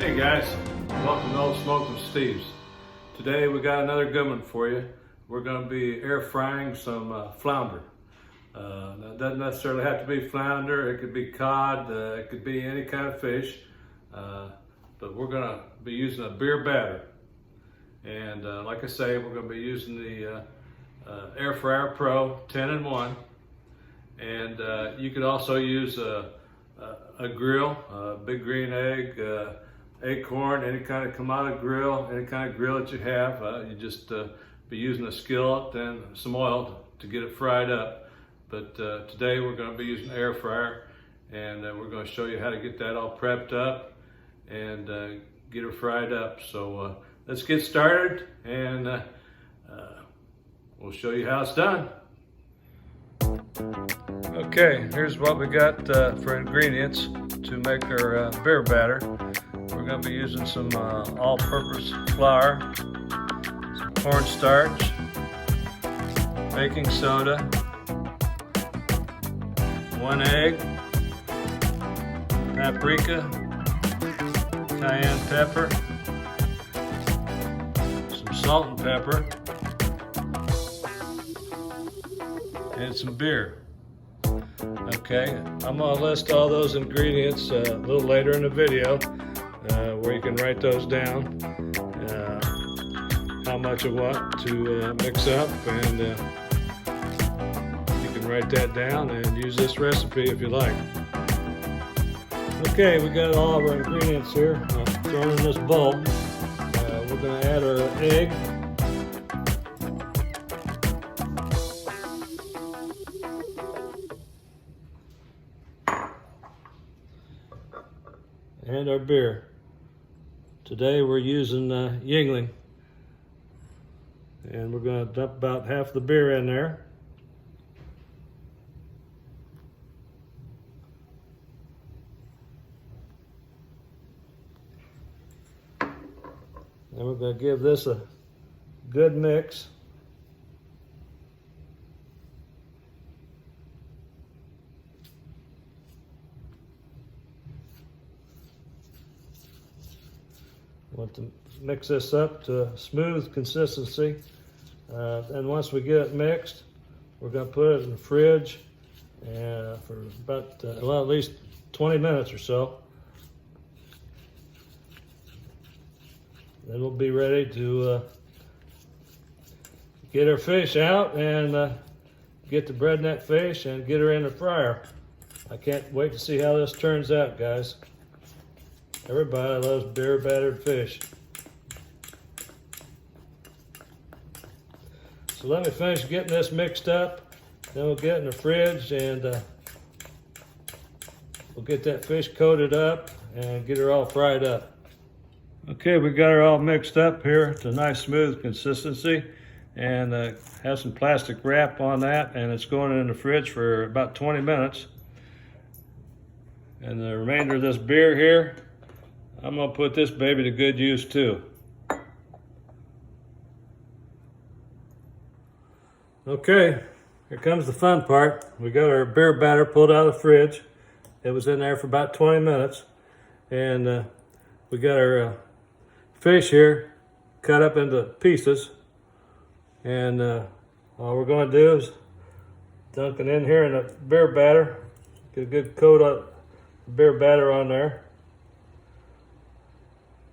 Hey guys, welcome to Old SmokinSteve's. Today we got another good one for you. We're going to be air frying some flounder. Now, it doesn't necessarily have to be flounder, it could be cod, it could be any kind of fish. But we're going to be using a beer batter. And like I say, we're going to be using the Air Fryer Pro 10-in-1. And you could also use a grill, a big green egg, acorn, any kind of Kamado grill, any kind of grill that you have. You just be using a skillet and some oil to get it fried up. But today we're going to be using air fryer, and we're going to show you how to get that all prepped up and get it fried up. So let's get started, and we'll show you how it's done. Okay, here's what we got for ingredients to make our beer batter. We're going to be using some all-purpose flour, some cornstarch, baking soda, 1 egg, paprika, cayenne pepper, some salt and pepper, and some beer. Okay, I'm going to list all those ingredients a little later in the video where you can write those down, how much of what to mix up, and you can write that down and use this recipe if you like. Okay, we got all of our ingredients here thrown in this bowl. We're going to add our egg. And our beer. Today we're using Yuengling, and we're going to dump about half the beer in there. And we're going to give this a good mix. Want to mix this up to smooth consistency. And once we get it mixed, we're going to put it in the fridge for about, well, at least 20 minutes or so. Then we'll be ready to get our fish out and get the bread net fish and get her in the fryer. I can't wait to see how this turns out, guys. Everybody loves beer battered fish. So let me finish getting this mixed up, then we'll get in the fridge and we'll get that fish coated up and get her all fried up. Okay, we got her all mixed up here to a nice smooth consistency, and have some plastic wrap on that, and it's going in the fridge for about 20 minutes. And the remainder of this beer here, I'm going to put this baby to good use too. Okay, here comes the fun part. We got our beer batter pulled out of the fridge. It was in there for about 20 minutes. And we got our fish here cut up into pieces. And all we're going to do is dunk it in here in the beer batter. Get a good coat of beer batter on there.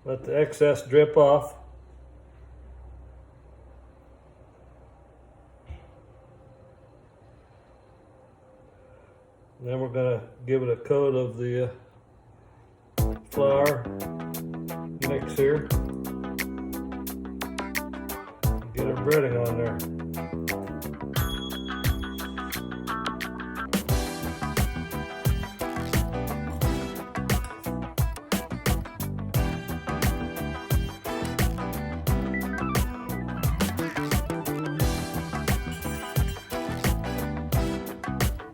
Let the excess drip off. And then we're going to give it a coat of the flour mix here. Get our breading on there.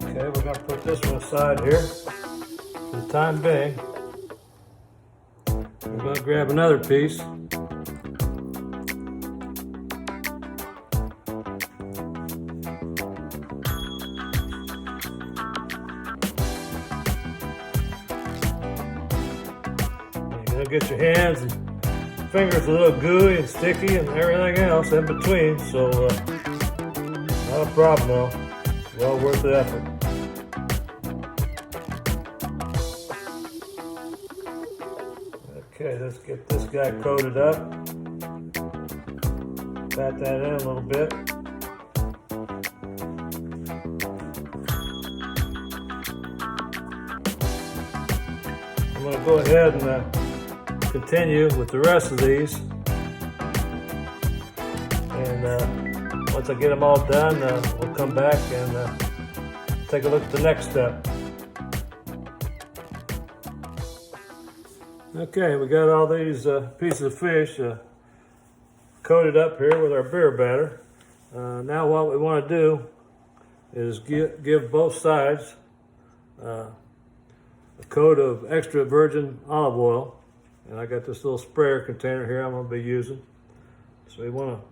Okay, we're going to put this one aside here for the time being. We're going to grab another piece. You'll get your hands and fingers a little gooey and sticky and everything else in between. So not a problem though. Well worth the effort. Okay, let's get this guy coated up. Pat that in a little bit. I'm going to go ahead and continue with the rest of these. And once I get them all done, we'll come back and take a look at the next step. Okay, we got all these pieces of fish coated up here with our beer batter. Now what we want to do is give both sides a coat of extra virgin olive oil. And I got this little sprayer container here I'm going to be using. So we want to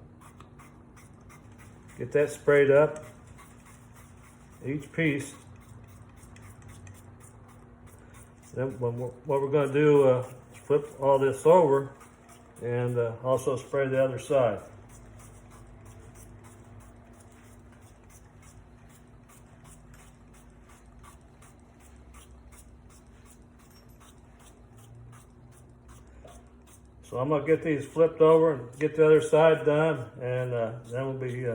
get that sprayed up, each piece. Then what we're going to do is flip all this over and also spray the other side. So I'm going to get these flipped over and get the other side done, and then we'll be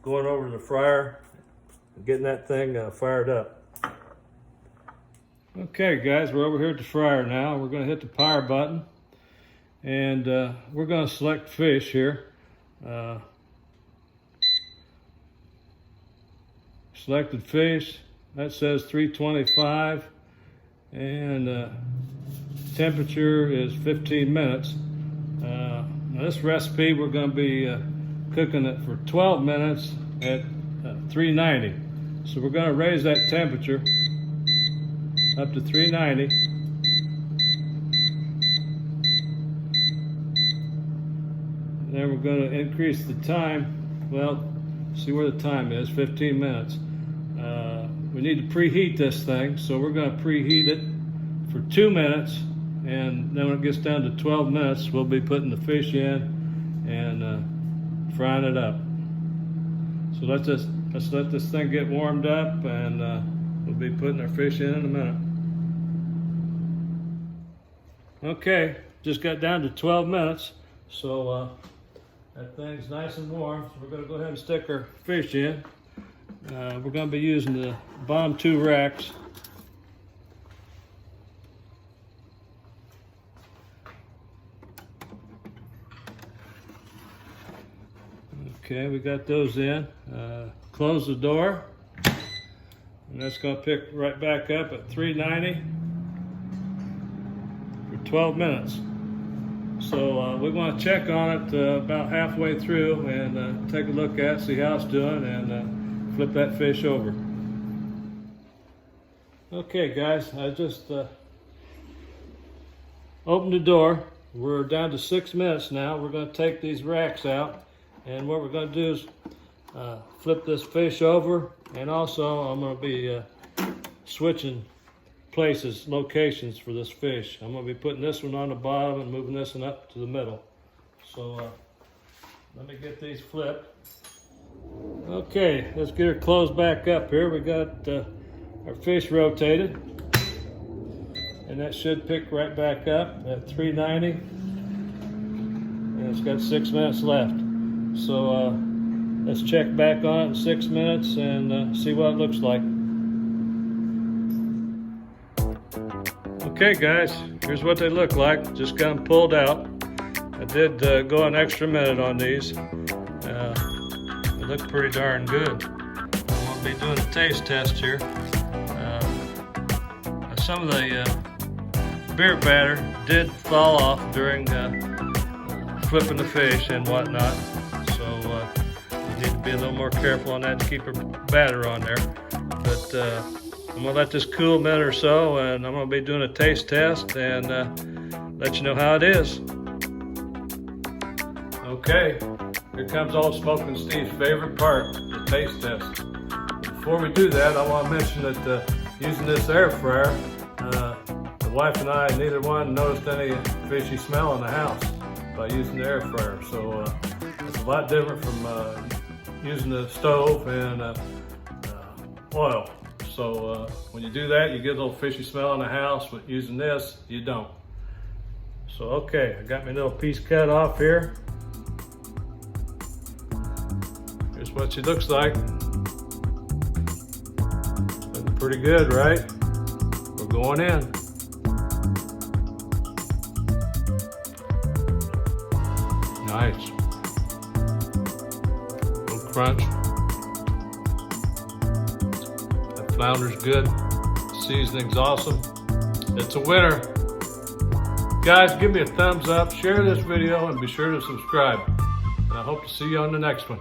going over to the fryer and getting that thing fired up. Okay guys, we're over here at the fryer now. We're going to hit the power button and we're going to select fish here. Selected fish, that says 325 and temperature is 15 minutes. Now this recipe we're going to be cooking it for 12 minutes at 390. So we're going to raise that temperature up to 390. And then we're going to increase the time. Well, see where the time is, 15 minutes. We need to preheat this thing, so we're going to preheat it for 2 minutes, and then when it gets down to 12 minutes, we'll be putting the fish in and frying it up. So let's let this thing get warmed up, and we'll be putting our fish in a minute. Okay, just got down to 12 minutes, so that thing's nice and warm. So we're going to go ahead and stick our fish in. We're going to be using the bottom 2 racks. Okay, we got those in. Close the door. And that's going to pick right back up at 390 for 12 minutes. So we want to check on it about halfway through and take a look at it, see how it's doing, and flip that fish over. Okay guys, I just opened the door. We're down to 6 minutes now. We're going to take these racks out, and what we're going to do is flip this fish over, and also I'm going to be switching places, locations for this fish. I'm going to be putting this one on the bottom and moving this one up to the middle. So let me get these flipped. Okay, let's get her closed back up here. We got our fish rotated, and that should pick right back up at 390, and it's got 6 minutes left. So let's check back on it in 6 minutes and see what it looks like. Okay guys, here's what they look like. Just got them pulled out. I did go an extra minute on these. They look pretty darn good. I'm going to be doing a taste test here. Some of the beer batter did fall off during flipping the fish and whatnot. So you need to be a little more careful on that to keep your batter on there. But I'm going to let this cool a minute or so, and I'm going to be doing a taste test and let you know how it is. Okay, here comes old SmokinSteve's favorite part, the taste test. Before we do that, I want to mention that using this air fryer, the wife and I, neither one noticed any fishy smell in the house by using the air fryer. So it's a lot different from using the stove and oil. So when you do that, you get a little fishy smell in the house, but using this, you don't. So okay, I got my little piece cut off here. Here's what she looks like. Looking pretty good, right? We're going in. Nice. A little crunch. That flounder's good. Seasoning's awesome. It's a winner. Guys, give me a thumbs up, share this video, and be sure to subscribe. And I hope to see you on the next one.